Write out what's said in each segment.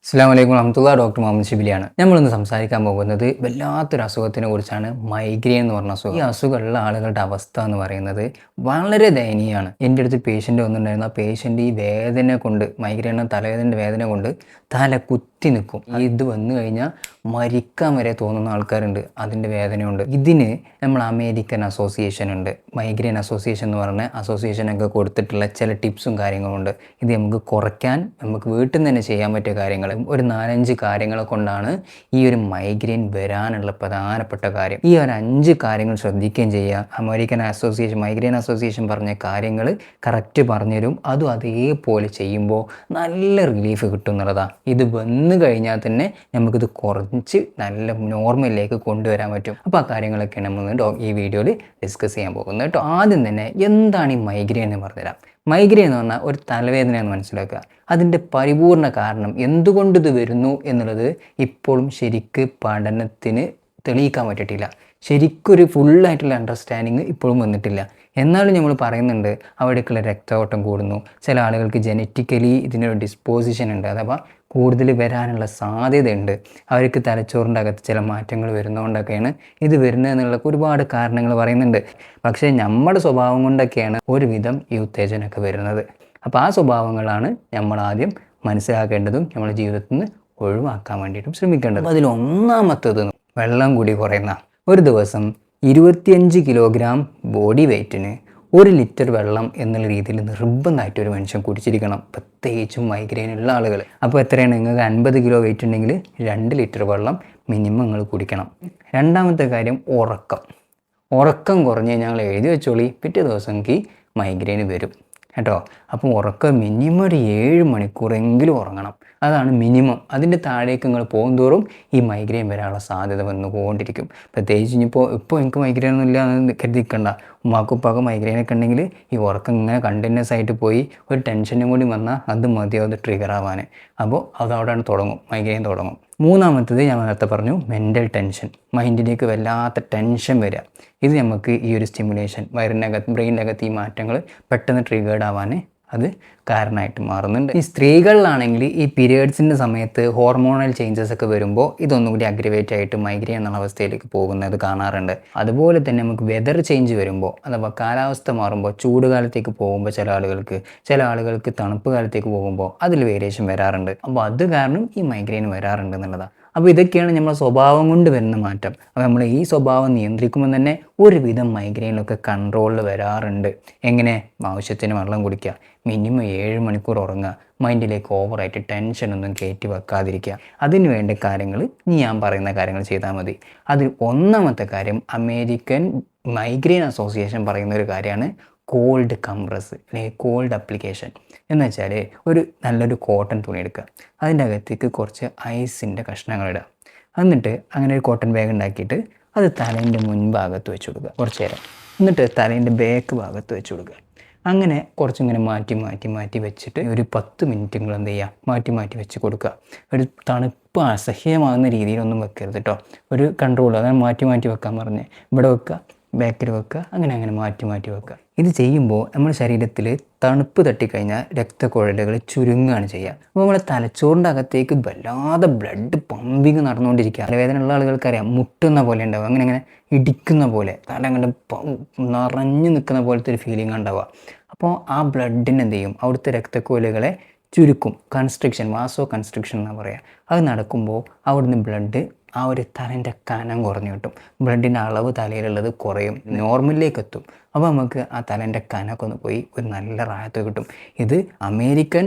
അസ്സലാമു അലൈക്കും വറഹ്മത്തുള്ളാഹി. ഡോക്ടർ മുഹമ്മദ് ഷിബിലിയാണ്. നമ്മളിന്ന് സംസാരിക്കാൻ പോകുന്നത് വല്ലാത്തൊരു അസുഖത്തിനെ കുറിച്ചാണ്. മൈഗ്രെയിൻ എന്ന് പറഞ്ഞ അസുഖം. ഈ അസുഖമുള്ള ആളുകളുടെ അവസ്ഥ എന്ന് പറയുന്നത് വളരെ ദയനീയമാണ്. എൻ്റെ അടുത്ത് പേഷ്യൻ്റ് വന്നിട്ടുണ്ടായിരുന്നു. ആ പേഷ്യൻ്റ് ഈ വേദന കൊണ്ട്, മൈഗ്രെയിൻ തലവേദനയുടെ വേദന കൊണ്ട് തല കുത്തി നിൽക്കും. ഇത് വന്നു കഴിഞ്ഞാൽ മരിക്കാൻ വരെ തോന്നുന്ന ആൾക്കാരുണ്ട്. അതിൻ്റെ വേദനയുണ്ട്. ഇതിന് നമ്മൾ അമേരിക്കൻ അസോസിയേഷൻ ഉണ്ട്, മൈഗ്രെയിൻ അസോസിയേഷൻ എന്ന് പറഞ്ഞ അസോസിയേഷനൊക്കെ കൊടുത്തിട്ടുള്ള ചില ടിപ്സും കാര്യങ്ങളുണ്ട്. ഇത് നമുക്ക് കുറയ്ക്കാൻ, നമുക്ക് വീട്ടിൽ നിന്ന് തന്നെ ചെയ്യാൻ പറ്റിയ കാര്യങ്ങൾ, ഒരു 4-5 കാര്യങ്ങളെ കൊണ്ടാണ് ഈ ഒരു മൈഗ്രെയിൻ വരാനുള്ള പ്രധാനപ്പെട്ട കാര്യം. ഈ ഒരു 5 കാര്യങ്ങൾ ശ്രദ്ധിക്കുകയും ചെയ്യുക. അമേരിക്കൻ അസോസിയേഷൻ, മൈഗ്രെയിൻ അസോസിയേഷൻ പറഞ്ഞ കാര്യങ്ങൾ കറക്റ്റ് പറഞ്ഞുതരും. അതും അതേപോലെ ചെയ്യുമ്പോൾ നല്ല റിലീഫ് കിട്ടും എന്നുള്ളതാണ്. ഇത് വന്നു കഴിഞ്ഞാൽ തന്നെ നമുക്കിത് കുറച്ച് നല്ല നോർമലിലേക്ക് കൊണ്ടുവരാൻ പറ്റും. അപ്പോൾ ആ കാര്യങ്ങളൊക്കെ നമ്മൾ ഈ വീഡിയോയിൽ ഡിസ്കസ് ചെയ്യാൻ പോകുന്നത് കേട്ടോ. ആദ്യം തന്നെ എന്താണ് ഈ മൈഗ്രെയിൻ എന്ന് പറഞ്ഞുതരാം. മൈഗ്രെയിൻ എന്ന് പറഞ്ഞാൽ ഒരു തലവേദനയെന്ന് മനസ്സിലാക്കുക. അതിൻ്റെ പരിപൂർണ കാരണം എന്തുകൊണ്ട് ഇത് വരുന്നു എന്നുള്ളത് ഇപ്പോഴും ശരിക്ക് പഠനത്തിന് തെളിയിക്കാൻ പറ്റിയിട്ടില്ല. ശരിക്കൊരു ഫുള്ളായിട്ടുള്ള അണ്ടർസ്റ്റാൻഡിങ് ഇപ്പോഴും വന്നിട്ടില്ല. എന്നാലും നമ്മൾ പറയുന്നുണ്ട് അവിടേക്കുള്ള രക്തയോട്ടം കൂടുന്നു. ചില ആളുകൾക്ക് ജനറ്റിക്കലി ഇതിനൊരു ഡിസ്പോസിഷൻ ഉണ്ട്, അഥവാ കൂടുതൽ വരാനുള്ള സാധ്യതയുണ്ട്. അവർക്ക് തലച്ചോറിൻ്റെ അകത്ത് ചില മാറ്റങ്ങൾ വരുന്നതുകൊണ്ടൊക്കെയാണ് ഇത് വരുന്നതെന്നുള്ള ഒരുപാട് കാരണങ്ങൾ പറയുന്നുണ്ട്. പക്ഷേ നമ്മുടെ സ്വഭാവം കൊണ്ടൊക്കെയാണ് ഒരുവിധം ഈ ഉത്തേജനമൊക്കെ വരുന്നത്. അപ്പോൾ ആ സ്വഭാവങ്ങളാണ് നമ്മൾ ആദ്യം മനസ്സിലാക്കേണ്ടതും നമ്മുടെ ജീവിതത്തിൽ നിന്ന് ഒഴിവാക്കാൻ വേണ്ടിയിട്ടും ശ്രമിക്കേണ്ടത്. അതിൽ ഒന്നാമത്തത് വെള്ളം കൂടി കുറയുന്ന. ഒരു ദിവസം 25 കിലോഗ്രാം ബോഡി വെയ്റ്റിന് 1 ലിറ്റർ വെള്ളം എന്നുള്ള രീതിയിൽ നിർബന്ധമായിട്ട് ഒരു മനുഷ്യൻ കുടിച്ചിരിക്കണം, പ്രത്യേകിച്ചും മൈഗ്രെയിൻ ഉള്ള ആളുകൾ. അപ്പോൾ എത്രയാണ്? നിങ്ങൾക്ക് 50 കിലോ വെയിറ്റ് ഉണ്ടെങ്കിൽ 2 ലിറ്റർ വെള്ളം മിനിമം നിങ്ങൾ കുടിക്കണം. രണ്ടാമത്തെ കാര്യം ഉറക്കം കുറഞ്ഞ് ഞങ്ങൾ എഴുതി വെച്ചോളി, പിറ്റേ ദിവസം എനിക്ക് മൈഗ്രെയിൻ വരും കേട്ടോ. അപ്പോൾ ഉറക്കം മിനിമം ഒരു 7 മണിക്കൂറെങ്കിലും ഉറങ്ങണം. അതാണ് മിനിമം. അതിൻ്റെ താഴേക്ക് നിങ്ങൾ പോകുന്തോറും ഈ മൈഗ്രെയിൻ വരാനുള്ള സാധ്യത വന്നുകൊണ്ടിരിക്കും. പ്രത്യേകിച്ച് ഇപ്പോൾ എനിക്ക് മൈഗ്രെയിൻ ഒന്നും ഇല്ല എന്ന് കരുതിക്കണ്ട. ഉമ്മാക്കുപ്പാക്ക് മൈഗ്രെയിനൊക്കെ ഉണ്ടെങ്കിൽ ഈ ഉറക്കം ഇങ്ങനെ കണ്ടിന്യൂസ് ആയിട്ട് പോയി ഒരു ടെൻഷനും കൂടി വന്നാൽ അത് മതിയാവും അത് ട്രിഗർ ആവാൻ. അപ്പോൾ അതവിടെയാണ് തുടങ്ങും, മൈഗ്രെയിൻ തുടങ്ങും. മൂന്നാമത്തത് ഞാൻ നേരത്തെ പറഞ്ഞു, മെൻ്റൽ ടെൻഷൻ. മൈൻഡിലേക്ക് വല്ലാത്ത ടെൻഷൻ വരിക. ഇത് നമുക്ക് ഈ ഒരു സ്റ്റിമുലേഷൻ, ബ്രെയിനകത്ത് ഈ മാറ്റങ്ങൾ പെട്ടെന്ന് ട്രിഗേർഡ് ആവാൻ അത് കാരണമായിട്ട് മാറുന്നുണ്ട്. ഈ സ്ത്രീകളിലാണെങ്കിൽ ഈ പീരിയഡ്സിൻ്റെ സമയത്ത് ഹോർമോണൽ ചേഞ്ചസ് ഒക്കെ വരുമ്പോൾ ഇതൊന്നും കൂടി അഗ്രവേറ്റ് ആയിട്ട് മൈഗ്രെയിൻ എന്നുള്ള അവസ്ഥയിലേക്ക് പോകുന്നത് കാണാറുണ്ട്. അതുപോലെ തന്നെ നമുക്ക് വെതർ ചേഞ്ച് വരുമ്പോൾ, അഥവാ കാലാവസ്ഥ മാറുമ്പോൾ, ചൂട് കാലത്തേക്ക് പോകുമ്പോൾ ചില ആളുകൾക്ക് തണുപ്പ് കാലത്തേക്ക് പോകുമ്പോൾ അതിൽ വേരിയേഷൻ വരാറുണ്ട്. അപ്പോൾ അത് കാരണം ഈ മൈഗ്രെയിൻ വരാറുണ്ട് എന്നുള്ളതാണ്. അപ്പോൾ ഇതൊക്കെയാണ് നമ്മുടെ സ്വഭാവം കൊണ്ട് വരുന്ന മാറ്റം. അപ്പോൾ നമ്മൾ ഈ സ്വഭാവം നിയന്ത്രിക്കുമ്പോൾ തന്നെ ഒരുവിധം മൈഗ്രെയിനൊക്കെ കൺട്രോളിൽ വരാറുണ്ട്. എങ്ങനെ? ആവശ്യത്തിന് വെള്ളം കുടിക്കുക, മിനിമം 7 മണിക്കൂർ ഉറങ്ങുക, മൈൻഡിലേക്ക് ഓവറായിട്ട് ടെൻഷനൊന്നും കയറ്റി വെക്കാതിരിക്കുക. അതിന് വേണ്ട കാര്യങ്ങൾ ഞാൻ പറയുന്ന കാര്യങ്ങൾ ചെയ്താൽ മതി. അതിൽ ഒന്നാമത്തെ കാര്യം അമേരിക്കൻ മൈഗ്രെയിൻ അസോസിയേഷൻ പറയുന്ന ഒരു കാര്യമാണ് കോൾഡ് കംപ്രസ് അല്ലെങ്കിൽ കോൾഡ് അപ്ലിക്കേഷൻ. എന്ന് വെച്ചാൽ നല്ലൊരു കോട്ടൺ തുണി എടുക്കുക, അതിൻ്റെ അകത്തേക്ക് കുറച്ച് ഐസിൻ്റെ കഷ്ണങ്ങൾ ഇടുക. എന്നിട്ട് അങ്ങനെ ഒരു കോട്ടൺ ബാഗ് ഉണ്ടാക്കിയിട്ട് അത് തലേൻ്റെ മുൻഭാഗത്ത് വെച്ച് കൊടുക്കുക കുറച്ച് നേരം. എന്നിട്ട് തലേൻ്റെ ബാക്ക് ഭാഗത്ത് വെച്ച് കൊടുക്കുക. അങ്ങനെ കുറച്ചിങ്ങനെ മാറ്റി വെച്ചിട്ട് ഒരു 10 മിനിറ്റ് നിങ്ങൾ എന്ത് ചെയ്യുക, മാറ്റി വെച്ച് കൊടുക്കുക. ഒരു തണുപ്പ് അസഹ്യമാകുന്ന രീതിയിലൊന്നും വെക്കരുത് കേട്ടോ. ഒരു കൺട്രോൾ, അതാണ് മാറ്റി വെക്കാൻ പറഞ്ഞ്. ഇവിടെ വെക്കുക, ബാക്കിൽ വെക്കുക, അങ്ങനെ മാറ്റി വെക്കുക. ഇത് ചെയ്യുമ്പോൾ നമ്മുടെ ശരീരത്തിൽ തണുപ്പ് തട്ടിക്കഴിഞ്ഞാൽ രക്തക്കുഴലുകൾ ചുരുങ്ങുകയാണ് ചെയ്യുക. അപ്പോൾ നമ്മുടെ തലച്ചോറിൻ്റെ അകത്തേക്ക് വല്ലാതെ ബ്ലഡ് പമ്പിങ് നടന്നുകൊണ്ടിരിക്കുക. തലവേദന ഉള്ള ആളുകൾക്കറിയാം, മുട്ടുന്ന പോലെ ഉണ്ടാവുക, അങ്ങനെ ഇടിക്കുന്ന പോലെ, തല അങ്ങോട്ട് നിറഞ്ഞു നിൽക്കുന്ന പോലത്തെ ഒരു ഫീലിംഗ് ഉണ്ടാവുക. അപ്പോൾ ആ ബ്ലഡിന് എന്ത് ചെയ്യും, അവിടുത്തെ രക്തക്കുഴലുകളെ ചുരുക്കും. വാസോ കൺസ്ട്രിക്ഷൻ എന്നാണ് പറയുക. അത് നടക്കുമ്പോൾ അവിടുന്ന് ബ്ലഡ് ആ ഒരു തലേൻ്റെ കനം കുറഞ്ഞു കിട്ടും. ബ്ലഡിൻ്റെ അളവ് തലയിലുള്ളത് കുറയും, നോർമലിലേക്ക് എത്തും. അപ്പോൾ നമുക്ക് ആ തലേൻ്റെ കനമൊക്കെ ഒന്ന് പോയി ഒരു നല്ല റാഹത്ത് കിട്ടും. ഇത് അമേരിക്കൻ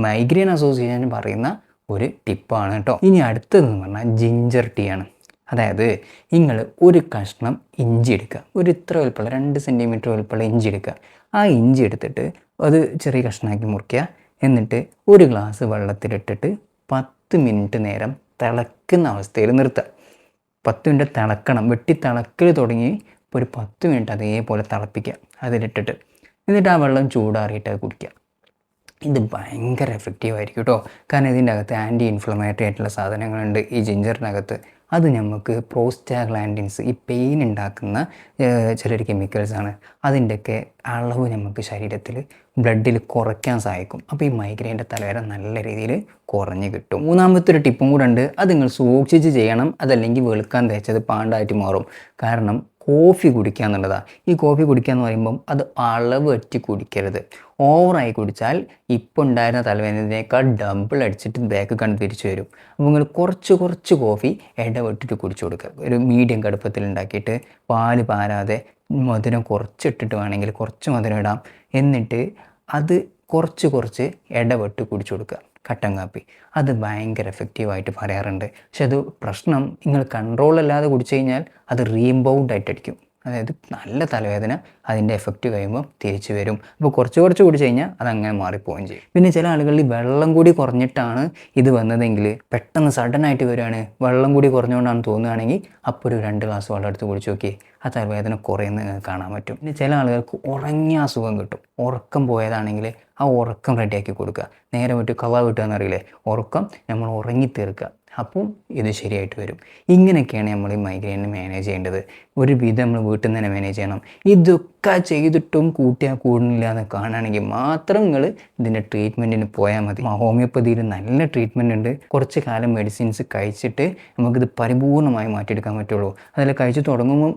മൈഗ്രെയിൻ അസോസിയേഷൻ പറയുന്ന ഒരു ടിപ്പാണ് കേട്ടോ. ഇനി അടുത്തതെന്ന് പറഞ്ഞാൽ ജിഞ്ചർ ടീ ആണ്. അതായത് നിങ്ങൾ ഒരു കഷ്ണം ഇഞ്ചി എടുക്കുക, ഇത്ര വലുപ്പമുള്ള 2 സെൻറ്റിമീറ്റർ വലുപ്പമുള്ള ഇഞ്ചി എടുക്കുക. ആ ഇഞ്ചി എടുത്തിട്ട് അത് ചെറിയ കഷ്ണമാക്കി മുറിക്കുക. എന്നിട്ട് ഒരു ഗ്ലാസ് വെള്ളത്തിലിട്ടിട്ട് 10 മിനിറ്റ് നേരം തിളക്കുന്ന അവസ്ഥയിൽ നിർത്തുക. 10 മിനിറ്റ് തിളക്കണം, തിളക്കൽ തുടങ്ങി ഒരു 10 മിനിറ്റ് അതേപോലെ തിളപ്പിക്കുക അതിലിട്ടിട്ട്. എന്നിട്ട് ആ വെള്ളം ചൂടാറിയിട്ട് അത് കുടിക്കുക. ഇത് ഭയങ്കര എഫക്റ്റീവ് ആയിരിക്കും കേട്ടോ. കാരണം ഇതിൻ്റെ അകത്ത് ആൻറ്റി ഇൻഫ്ലമേറ്ററി ആയിട്ടുള്ള സാധനങ്ങളുണ്ട് ഈ ജിഞ്ചറിനകത്ത്. അത് നമുക്ക് പ്രോസ്റ്റാഗ്ലാൻഡിൻസ് ഈ പെയിൻ ഉണ്ടാക്കുന്ന ചിലൊരു കെമിക്കൽസാണ്. അതിൻ്റെയൊക്കെ അളവ് നമുക്ക് ശരീരത്തിൽ ബ്ലഡിൽ കുറയ്ക്കാൻ സഹായിക്കും. അപ്പോൾ ഈ മൈഗ്രെയിൻ്റെ തലവേദന നല്ല രീതിയിൽ കുറഞ്ഞ് കിട്ടും. മൂന്നാമത്തെ ഒരു ടിപ്പും കൂടെ ഉണ്ട്. അത് നിങ്ങൾ സൂക്ഷിച്ച് ചെയ്യണം. അതല്ലെങ്കിൽ വെളുക്കാൻ തേച്ചത് പാണ്ടായിട്ട് മാറും. കാരണം കോഫി കുടിക്കുക എന്നുള്ളതാണ്. ഈ കോഫി കുടിക്കുക എന്ന് പറയുമ്പം അത് അളവ് വെച്ച് കുടിക്കരുത്. ഓവറായി കുടിച്ചാൽ ഇപ്പോൾ ഉണ്ടായിരുന്ന തലവേദനയേക്കാൾ ഡബിൾ അടിച്ചിട്ട് ബാക്ക് കണ്ട് തിരിച്ചു വരും. അപ്പോൾ നിങ്ങൾ കുറച്ച് കോഫി ഇടവിട്ടിട്ട് കുടിച്ചു കൊടുക്കുക. ഒരു മീഡിയം കടുപ്പത്തിൽ ഉണ്ടാക്കിയിട്ട് പാല് പാരാതെ മധുരം കുറച്ചിട്ടിട്ട് വേണമെങ്കിൽ കുറച്ച് മധുരം ഇടാം. എന്നിട്ട് അത് കുറച്ച് ഇടവിട്ട് കുടിച്ചു കൊടുക്കുക. കട്ടൻ കാപ്പി അത് ഭയങ്കര എഫക്റ്റീവായിട്ട് പറയാറുണ്ട്. പക്ഷെ അത് പ്രശ്നം നിങ്ങൾ കൺട്രോൾ അല്ലാതെ കുടിച്ചു കഴിഞ്ഞാൽ അത് റീബൗണ്ട് ആയിട്ട് അടിക്കും. അതായത് നല്ല തലവേദന അതിൻ്റെ എഫക്റ്റ് കഴിയുമ്പോൾ തിരിച്ചു വരും. അപ്പോൾ കുറച്ച് കുടിച്ച് കഴിഞ്ഞാൽ അതങ്ങനെ മാറിപ്പോവുകയും ചെയ്യും. പിന്നെ ചില ആളുകളിൽ വെള്ളം കൂടി കുറഞ്ഞിട്ടാണ് ഇത് വന്നതെങ്കിൽ പെട്ടെന്ന് സഡനായിട്ട് വരികയാണ്, വെള്ളം കൂടി കുറഞ്ഞുകൊണ്ടാണ് തോന്നുകയാണെങ്കിൽ അപ്പോൾ ഒരു 2 ഗ്ലാസ് വെള്ളം എടുത്ത് കുടിച്ച് നോക്കി, ആ തലവേദന കുറയുന്നത് നിങ്ങൾക്ക് കാണാൻ പറ്റും. പിന്നെ ചില ആളുകൾക്ക് ഉറങ്ങിയ അസുഖം കിട്ടും. ഉറക്കം പോയതാണെങ്കിൽ ആ ഉറക്കം റെഡിയാക്കി കൊടുക്കുക. നേരെ വിട്ട് കവ വിട്ടുക എന്നറിയില്ലേ, ഉറക്കം നമ്മൾ ഉറങ്ങി തീർക്കുക. അപ്പോൾ ഇത് ശരിയായിട്ട് വരും. ഇങ്ങനെയൊക്കെയാണ് നമ്മൾ ഈ മൈഗ്രെയിനെ മാനേജ് ചെയ്യേണ്ടത്. ഒരു വിധം നമ്മൾ വീട്ടിൽ നിന്ന് തന്നെ മാനേജ് ചെയ്യണം. ഇതൊക്കെ ചെയ്തിട്ടും കൂട്ടിയാൽ കൂടുന്നില്ല എന്ന് കാണുകയാണെങ്കിൽ മാത്രം നിങ്ങൾ ഇതിൻ്റെ ട്രീറ്റ്മെൻറ്റിന് പോയാൽ മതി. ഹോമിയോപ്പതിയിൽ നല്ല ട്രീറ്റ്മെൻറ്റ് ഉണ്ട്. കുറച്ച് കാലം മെഡിസിൻസ് കഴിച്ചിട്ട് നമുക്കിത് പരിപൂർണമായി മാറ്റിയെടുക്കാൻ പറ്റുള്ളൂ. അതിൽ കഴിച്ച് തുടങ്ങുമ്പോൾ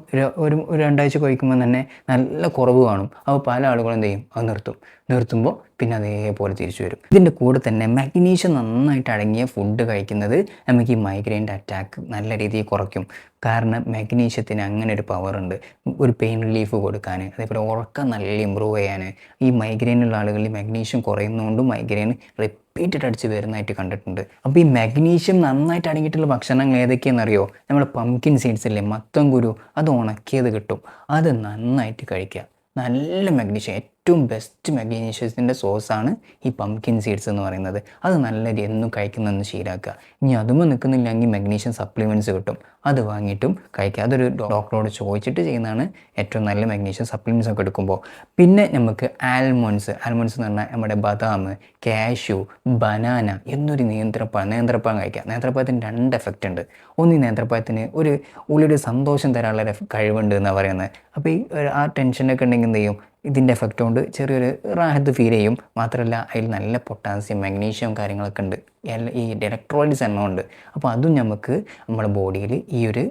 ഒരു 2 ആഴ്ച കഴിക്കുമ്പോൾ തന്നെ നല്ല കുറവ് കാണും. അപ്പോൾ പല ആളുകളും എന്ത് ചെയ്യും, അത് നിർത്തുമ്പോൾ പിന്നെ അതേപോലെ തിരിച്ചു വരും. ഇതിൻ്റെ കൂടെ തന്നെ മാഗ്നീഷ്യം നന്നായിട്ട് അടങ്ങിയ ഫുഡ് കഴിക്കുന്നത് നമുക്ക് ഈ മൈഗ്രെയിൻ്റെ അറ്റാക്ക് നല്ല രീതിയിൽ കുറയ്ക്കും. കാരണം മാഗ്നീഷ്യത്തിന് അങ്ങനെ ഒരു പവറുണ്ട്, ഒരു പെയിൻ റിലീഫ് കൊടുക്കാൻ, അതേപോലെ ഉറക്കം നല്ല ഇമ്പ്രൂവ് ചെയ്യാൻ. ഈ മൈഗ്രെയിനുള്ള ആളുകളിൽ മാഗ്നീഷ്യം കുറയുന്നതുകൊണ്ട് മൈഗ്രെയിൻ റിപ്പീറ്റഡ് അടിച്ച് വരുന്നതായിട്ട് കണ്ടിട്ടുണ്ട്. അപ്പോൾ ഈ മാഗ്നീഷ്യം നന്നായിട്ട് അടങ്ങിയിട്ടുള്ള ഭക്ഷണങ്ങൾ ഏതൊക്കെയാണെന്നറിയോ? നമ്മുടെ പംകിൻ സീഡ്സ് ഇല്ലേ, മത്തം കുരു, അത് ഉണക്കിയത് കിട്ടും. അത് നന്നായിട്ട് കഴിക്കുക. നല്ല മാഗ്നീഷ്യം, ഏറ്റവും ബെസ്റ്റ് മാഗ്നീഷ്യത്തിൻ്റെ സോഴ്സാണ് ഈ പംകിൻ സീഡ്സ് എന്ന് പറയുന്നത്. അത് നല്ല എന്നും കഴിക്കുന്നതെന്ന് ശീലമാക്കുക. ഇനി അതുമ്പോൾ നിൽക്കുന്നില്ലെങ്കിൽ മാഗ്നീഷ്യം സപ്ലിമെൻറ്റ്സ് കിട്ടും, അത് വാങ്ങിയിട്ടും കഴിക്കുക. അതൊരു ഡോക്ടറോട് ചോദിച്ചിട്ട് ചെയ്യുന്നതാണ് ഏറ്റവും നല്ല മാഗ്നീഷ്യം സപ്ലിമെൻറ്റ്സ് ഒക്കെ എടുക്കുമ്പോൾ. പിന്നെ നമുക്ക് ആൽമണ്ട്സ് എന്ന് പറഞ്ഞാൽ നമ്മുടെ ബദാം, കാഷ്യൂ, ബനാന എന്നൊരു നേന്ത്രപ്പഴം കഴിക്കുക. നേന്ത്രപ്പഴത്തിന് 2 എഫക്റ്റ് ഉണ്ട്. ഒന്ന്, ഈ നേന്ത്രപ്പഴത്തിന് ഉള്ളിയുടെ സന്തോഷം തരാനുള്ള കഴിവുണ്ട് എന്നാണ് പറയുന്നത്. അപ്പോൾ ഈ ആ ടെൻഷനൊക്കെ ഉണ്ടെങ്കിൽ എന്ത് ചെയ്യും, ഇതിൻ്റെ എഫക്റ്റ് കൊണ്ട് ചെറിയൊരു റാഹത്ത് ഫീൽ ചെയ്യും. മാത്രമല്ല അതിൽ നല്ല പൊട്ടാസ്യം, മാഗ്നീഷ്യം കാര്യങ്ങളൊക്കെ ഉണ്ട്. ഈ ഇലക്ട്രോലൈറ്റ്സ് എണ്ണം ഉണ്ട്. അപ്പോൾ അതും നമുക്ക് നമ്മുടെ ബോഡിയിൽ ഈ ഒരു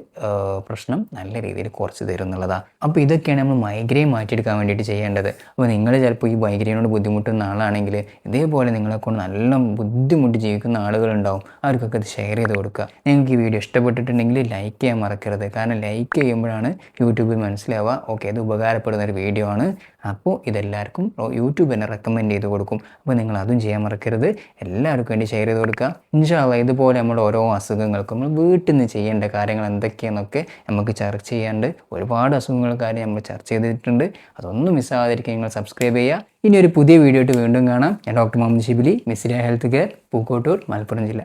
പ്രശ്നം നല്ല രീതിയിൽ കുറച്ച് തരും എന്നുള്ളതാണ്. അപ്പോൾ ഇതൊക്കെയാണ് നമ്മൾ മൈഗ്രെയിൻ മാറ്റിയെടുക്കാൻ വേണ്ടിയിട്ട് ചെയ്യേണ്ടത്. അപ്പോൾ നിങ്ങൾ ചിലപ്പോൾ ഈ മൈഗ്രെയിനോട് ബുദ്ധിമുട്ടുന്ന ആളാണെങ്കിൽ ഇതേപോലെ നിങ്ങളെക്കൊണ്ട് നല്ല ബുദ്ധിമുട്ട് ജീവിക്കുന്ന ആളുകളുണ്ടാവും. അവർക്കൊക്കെ ഇത് ഷെയർ ചെയ്ത് കൊടുക്കുക. നിങ്ങൾക്ക് ഈ വീഡിയോ ഇഷ്ടപ്പെട്ടിട്ടുണ്ടെങ്കിൽ ലൈക്ക് ചെയ്യാൻ മറക്കരുത്. കാരണം ലൈക്ക് ചെയ്യുമ്പോഴാണ് യൂട്യൂബിൽ മനസ്സിലാവുക ഓക്കെ ഇത് ഉപകാരപ്പെടുന്ന ഒരു വീഡിയോ ആണ്. അപ്പോൾ ഇതെല്ലാവർക്കും യൂട്യൂബ് തന്നെ റെക്കമെൻഡ് ചെയ്ത് കൊടുക്കും. അപ്പോൾ നിങ്ങൾ അതും ചെയ്യാൻ മറക്കരുത്. എല്ലാവർക്കും വേണ്ടി ഷെയർ ചെയ്ത് കൊടുക്കുക. ഇൻഷാ അല്ലാഹ് ഇതുപോലെ നമ്മുടെ ഓരോ അസുഖങ്ങൾക്കും നമ്മൾ വീട്ടിൽ നിന്ന് ചെയ്യേണ്ട കാര്യങ്ങൾ എന്തൊക്കെയാണെന്നൊക്കെ നമുക്ക് ചർച്ച ചെയ്യാണ്ട് ഒരുപാട് അസുഖങ്ങൾ കാര്യം നമ്മൾ ചർച്ച ചെയ്തിട്ടുണ്ട്. അതൊന്നും മിസ്സാകാതിരിക്കാൻ നിങ്ങൾ സബ്സ്ക്രൈബ് ചെയ്യുക. ഇനി ഒരു പുതിയ വീഡിയോ ആയിട്ട് വീണ്ടും കാണാം. ഞാൻ doctor Muhammad Shibili, Misriya health care, Pookkottur, Malappuram ജില്ല.